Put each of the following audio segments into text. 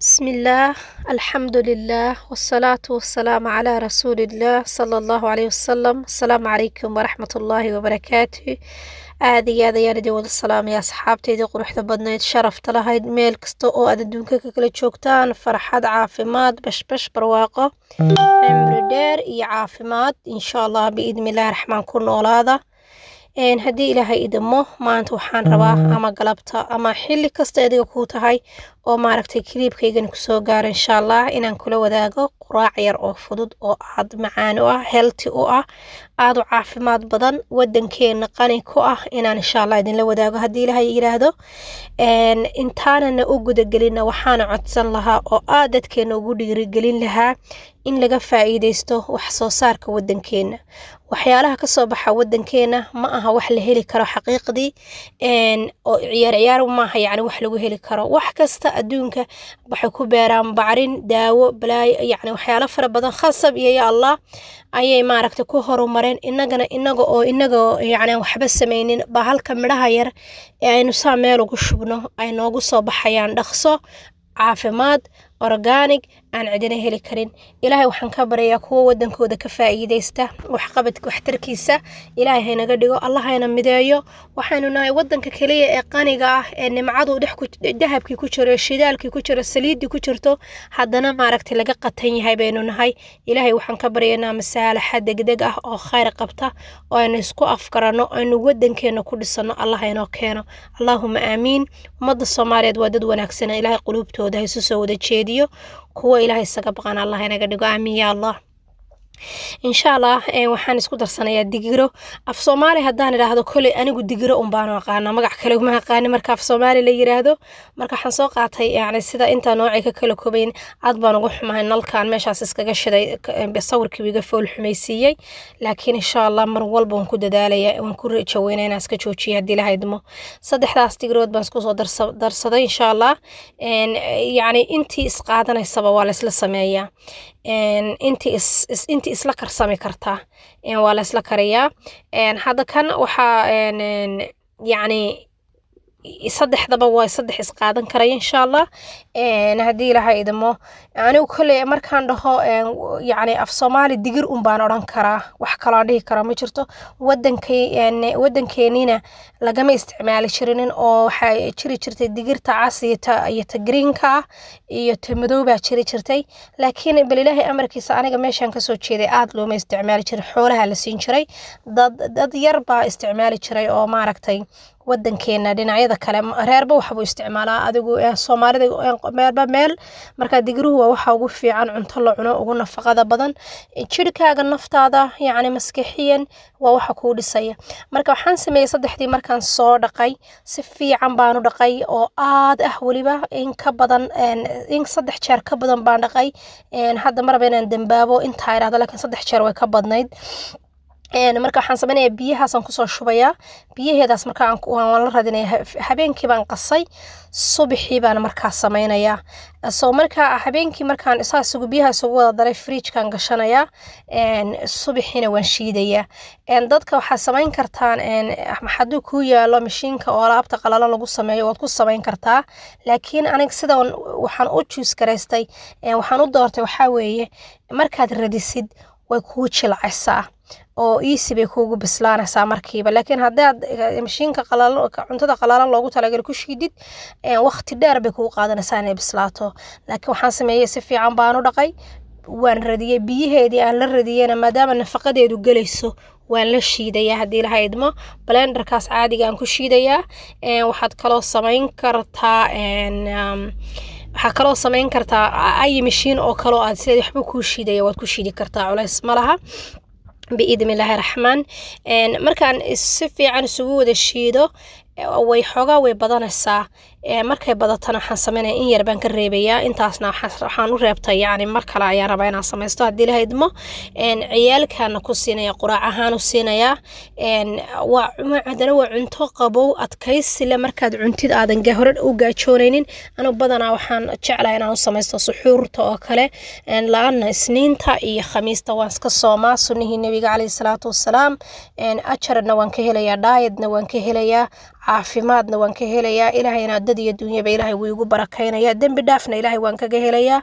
بسم الله الحمد لله والصلاة والسلام على رسول الله صلى الله عليه وسلم. السلام عليكم ورحمة الله وبركاته. aad ayaan idin wada salaamaya asxaabtayda quruxda badnayd sharafta lahayd meel kasta oo aad adduunka ka kala joogtaan farxad caafimaad bashbash barwaaqo cimri dheer iyo caafimaad insha Allah biidnillaahi raxmaan ku noolaada. haddii ilaahay idimo maanta waxaan rabaa ama galabta ama xilli kasta adiga ku tahay oo maaragtay kliibkaygan kusoo gaaro insha Allah inaan kula wadaago quraac yar oo fudud oo aad macaan u ah healthy u ah aad u caafimaad badan wadankeena qani ku ah inaan insha Allah idin la wadaago haddii ilaahay yiraahdo. intaanana u gudagelina waxaan codsan lahaa oo aad dadkeena ugu dhiirigelin lahaa in laga faa'iideysto wax soo saarka wadankeena. waxyaalaha ka soo baxa wadankeena ma aha wax la heli karo xaqiiqdii oo ciyaar ma aha yani wax lagu heli karo. wax kasta adduunka waxay ku beeraan bacrin daawo balaay yani waxyaalo fara badan khasab iyo ya Allah ayay maaragtay ku horumareen inaga yani waxba sameynin ba halka midhaha yar ee aynu saa meel ugu shubno ay noogu soo baxayaan dhaqso caafimaad organic aan cidina heli karin. ilaahay waxaan ka baryaa kuwa wadankooda ka faa'iideysta waxtarkiisa ilaahay haynaga dhigo Allah hayna mideeyo. waxaanu nahay wadanka kaliya ee qaniga ah ee nimcadu dahabkii ku jiro shidaalkii ku jiro saliidii ku jirto haddana maaragtay laga qatan yahay baynu nahay. ilaahay waxaan ka baryaynaa masaalaxa degdeg ah oo khayr qabta oo aynu isku afkarano aynu wadankeena ku dhisano Allah haynoo keeno Allahumma aamiin. ummadda Soomaaliyeed waa dad wanaagsan ilaahay qulubtooda haysu soo wada jeediyo kuwa ilaahay isaga baqan Allah inaga dhigo aamin ya Allah. insha Allah waxaan isku darsanayaa digiro af Soomaali haddaan iraahdo kale anigu digiro baan aqaana magac kale uma aqaan marka af Soomaali la yiraahdo marka waxaan soo qaatay yani sida inta nooc ka kala koobayn aad baan ugu xumahay nalkaan meeshaas iskaga shiday sawirkii wiiga fool xumaysiiyay laakiin insha Allah mar walba waan ku dadaalayaa waan ku rajaynayaa inaan iska joojiyo haddii la haydmo. saddexdaas digirood baan isku soo darsaday insha Allah yani intii isqaadanaysa waa la isla sameeyaa intii isla karsami kartaa waa la isla kariyaa. hadda kan waxa yani saddexdaba waa saddex isqaadan karaya insha Allah. haddii ilaahay idmo anigu kale markaan dhaho yani af Soomaali digir baan oran karaa wax kale aan dhihi karaa ma jirto. wadankeenina lagama isticmaali jirin oo waxa jiri jirtay digirta casiyata iyo ta greenka iyo ta madowba jiri jirtay laakiin bal ilaahay amarkiisa aniga meeshan ka soo jeeday aad looma isticmaali jirin xoolaha la siin jiray dad yar baa isticmaali jiray oo maaragtay wadankeena dhinacyada kale reerba waxbu isticmaalaa adigu Soomaalida meel marka digiruhu waa waxa ugu fiican cunto la cuno ugu nafaqada badan jirkaaga naftaada yani maskaxiyan waa waxa ku dhisaya. marka waxaan sameeyay saddexdii markaan soo dhaqay si fiican baan u dhaqay oo aad waliba in ka badan in saddex jeer ka badan baan dhaqay hadda marba inaan dambaabo inta iraahdo laakiin saddex jeer way ka badnayd. marka waxaan sameeyaa biyahaasaan ku soo shubayaa biyaheedaas marka waan la radinayaa habeenkii baan qasay subaxii baan markaa sameynayaa soo marka habeenkii markaan isaasugu biyahaas ugu wada daray fridge-kan gashanayaa subaxiina waan shiidayaa. dadka waxaa sameyn kartaan hadduu ku yaalo mashiinka oo alaabta qalalan lagu sameeyo waad ku sameyn kartaa laakiin aniga sida waxaan u juice gareystay waxaan u doortay waxaa weeye markaad radisid way kuu jilcaysaa oo easy bay kuugu bislaanaysaa markiiba laakiin haddaad mashiinka cuntada qalalan loogu talagalay ku shiidid waqti dheer bay kugu qaadanaysaa inay bislaato. laakiin waxaan sameeyay si fiican baan u dhaqay waan radiyay biyaheedii aan la radiyayna maadaama nafaqadeedu galayso waan la shiidayaa haddii la haydmo blenderkaas caadiga aan ku shiidayaa. waxaad kaloo samayn kartaa ay mashiin oo kale aad sida waxba ku shiidaya waad ku shiidi kartaa culays ma laha biidnillaahi raxmaan. markaan si fiican isugu wada shiido way xoogaa way badanaysaa markay badatana waxaan sameynaya in yar baan ka reebayaa intaasna waxaan u reebtay yani mar kale ayaan rabaa inaan samaysto haddii la haydmo ciyaalkaana ku siinaya quraac ahaan u siinaya haddana waa cunto qabow adkaysi le markaad cuntid aadan hore u gaajoonaynin. anigu badanaa waxaan jeclahay inaan u samaysto suxuurta oo kale la-aana isniinta iyo khamiista waan iska soomaa sunnihii nabiga calayhi salaatu wasalaam ajarna waan ka helayaa dhaayadna waan ka helayaa caafimaadna waan ka helayaa ilaahayna dad dad iyo dunyaba ilaahay wuu igu barakaynaya dambi dhaafna ilaahay waan kaga helayaa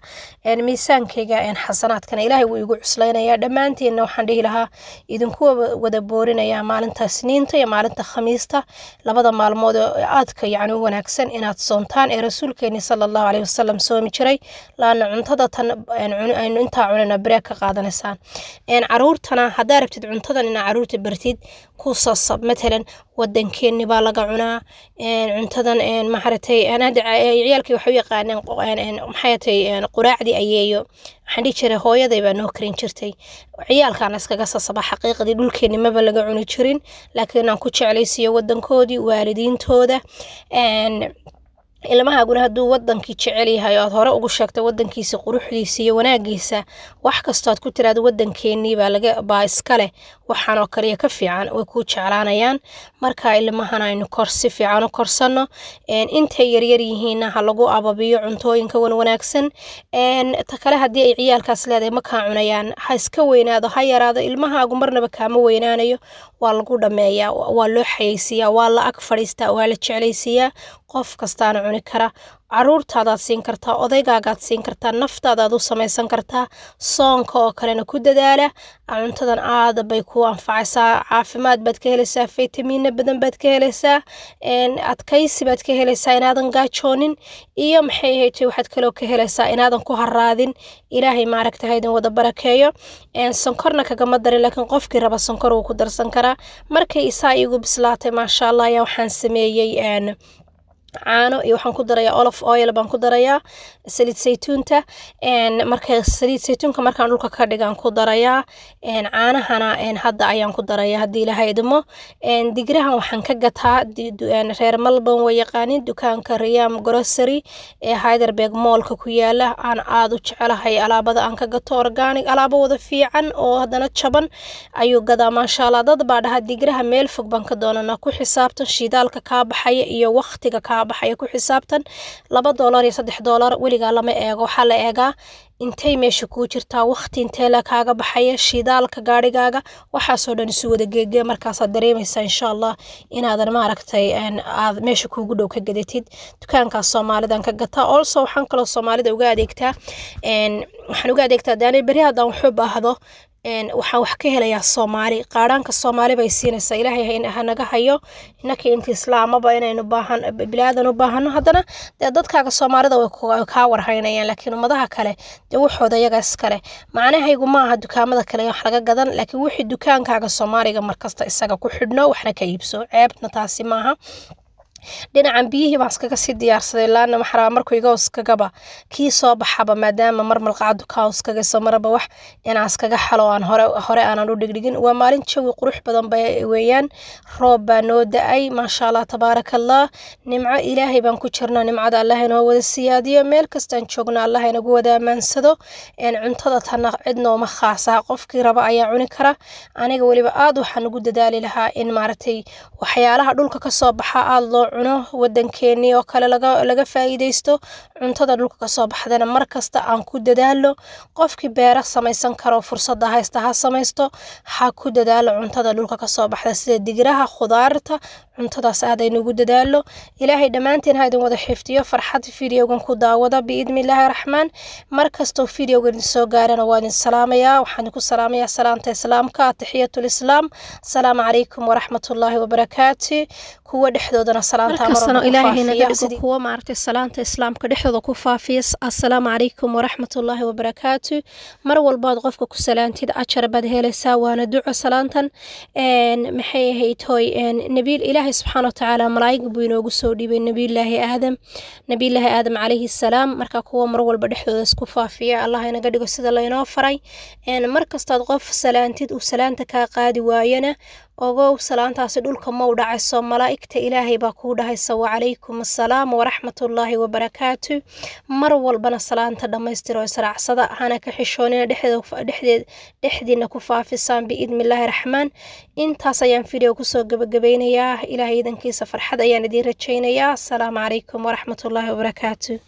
miisaankayga xasanaadkana ilaahay wuu igu cuslaynaya dhammaantiinna waxaan dhihi lahaa idinku wada boorinaya maalinta Isniinta iyo maalinta Khamiista labada maalmood aadka yacni u wanaagsan inaad soontaan rasuulkeeni sallallahu alayhi wasallam soomi jiray laana cuntada tan aynu intaa cunana break ka qaadanaysaan caruurtana haddaa rabtid cuntadan ina caruurta bartid ku sasab matalan wadankeeni baa laga cunaa cuntadan maxaratay anada ciyaalkii waxa u yaqaaneen maxayatay quraacdi ayeeyo waxaan dhihi jiray hooyaday baa noo karin jirtay ciyaalkaan iskaga sasaba xaqiiqdii dhulkeeni maba laga cuni jirin laakiin aan ku jeclaysiyo wadankoodii waalidiintooda ilmahaaguna hadduu wadankii jecel yahay oo aad hore ugu sheegtay wadankiisa quruxdiisa iyo wanaagiisa wax kastoo aad ku tiraado wadankeenii baa iskale waxaan oo kaliya ka fiican way ku jeclaanayaan marka ilmahana aynu si fiican u korsano intay yaryar yihiinna ha lagu ababiyo cuntooyinka wanaagsan ta kale haddii ay ciyaalkaas leedahay ma kaa cunayaan ha iska weynaado ha yaraado ilmahaagu marnaba kaama weynaanayo waa lagu dhameeyaa waa loo xayeysiiyaa waa la ag fadhiistaa waa la jeclaysiiyaa qof kastaana cuni kara caruurtaadaad siin kartaa odaygaagaad siin kartaa naftaadaad u samaysan kartaa soonka oo kalena ku dadaala cuntadan aad bay ku anfacaysaa caafimaad baad ka helaysaa fitamiino badan baad ka helaysaa adkaysi baad ka helaysaa inaadan gaajoonin iyo maxay ahayd waxaad kaloo ka helaysaa inaadan ku haraadin ilaahay maaragtay haydin wada barakeeyo sonkorna kagama darin laakiin qofkii raba sonkor wuu ku darsan karaa markay isaa igu bislaatay maasha Allah ayaa waxaan sameeyey caano iyo waxaan ku darayaa olive oil baan ku darayaa saliid saytuunta marka saliid saytuunka markaan dhulka ka dhigaan ku darayaa caanahana hadda ayaan ku darayaa haddii ilaahay idmo digrahan waxaan ka gataa reer Melbourne way yaqaanin dukaanka Riyam Grocery Heidelberg Mallka ku yaala aan aad u jecelahay alaabada aan ka gato organic alaabo wada fiican oo hadana jaban ayuu gadaa maasha Allah dad baa dhaha digraha meel fog baan ka doonana ku xisaabtan shidaalka ka baxaya iyo waqtiga ka baxaya ku xisaabtan $2 iyo $3 weliga lama eego waxa la eegaa intay meesha ku jirtaa waqti intee la kaaga baxaya shidaalka gaarigaaga waxa soo dhan isu wada geegay markaas aad dareemaysaa insha Allah inaadan maaragtay aad meesha kuugu dhow ka gadatid dukaankaas Soomaalidan ka gataa also waxaan kaloo Soomaalida uga adeegtaa waxaan uga adeegtaa daanay bari haddaan wax u baahdo waxaan wax ka helayaa Soomaali qaaraanka Soomaali bay siinaysaa ilaahay ha naga hayo inaka inta islaamaba inaynu baahan bilaadan u baahano hadana dadkaaga Soomaalida way ka warhaynayaan laakiin ummadaha kale waxooda iyaga iskale macnaheedu ma aha dukaamada kale wax laga gadan laakiin wixii dukaankaaga Soomaaliga markasta isaga ku xidhno waxna ka iibso ceebna taasi maaha dhinacan biyihii baan iskaga sii diyaarsaday laana maxraa markuu iga uskagaba kii soo baxaba maadaama marmalqaadu ka uskaga soo maraba wax inaan iskaga xalo aan hore aanan u dhigdhigin waa maalin jawi qurux badan bay weeyaan roob baa noo da'ay maasha Allah tabaarakallah nimco ilaahay baan ku jirnaa nimcada Allah inoo wada siyaadiyo meel kastaan joogna Allah inagu wada amaansado cuntada tan cidna uma khaasa qofkii raba ayaa cuni kara aniga waliba aad waxaan ugu dadaali lahaa in maaragtay waxyaalaha dhulka ka soo baxa aad loo cuno wadankeeni oo kale laga faa'iideysto cuntada dhulka ka soo baxdana markasta aan ku dadaalo qofkii beera samaysan karo fursada haysta ha samaysto ha ku dadaalo cuntada dhulka ka soo baxda sida digraha khudaarta cuntadaas aad aynu ugu dadaalo ilaahay dhamaanteen ha idin wada xifdiyo farxad fiidiyogan ku daawada biidmillaahi raxmaan markastoo fiidiyogan soo gaarana waan salaamayaa waxaan ku salaamayaa salaanta islaamka tahiyatul islaam assalaamu calaykum waraxmatullaahi wabarakaatuh kuwa dhexdoodana salaanta marno ilaahay naga dhigo kuwa maartay salaanta islaamka dhexdooda ku faafiya assalaamu calaykum waraxmatullaahi wabarakaatuh mar walbaad qofka ku salaantid ajar baad helaysaa waana duco salaantan maxay ahayd hooy nabiil ilaahay subxaanahu wa ta'aala malaa'ig buu inoogu soo dhibay nabiyullaahi aadam calayhi salaam marka kuwa mar walba dhexdooda isku faafiya Allah inaga dhigo sida la inoo faray markastaad qof salaantid uu salaanta ka qaadi waayana ogow salaantaasi dhulka ma u dhacayso malaa'igta ilaahay baa ku dhahaysa wa calaykum assalaam wa rahmatullaahi wa barakaatuh mar walbana salaanta dhameystiro israacsada hana ka xishoonina dhexdeedna ku faafisaan biidmillaahi raxmaan intaas ayaan video ku soo gabagabeynayaa ilaahay idankiisa farxad ayaan idin rajaynayaa assalaamu calaykum wa rahmatullaahi wa barakaatuh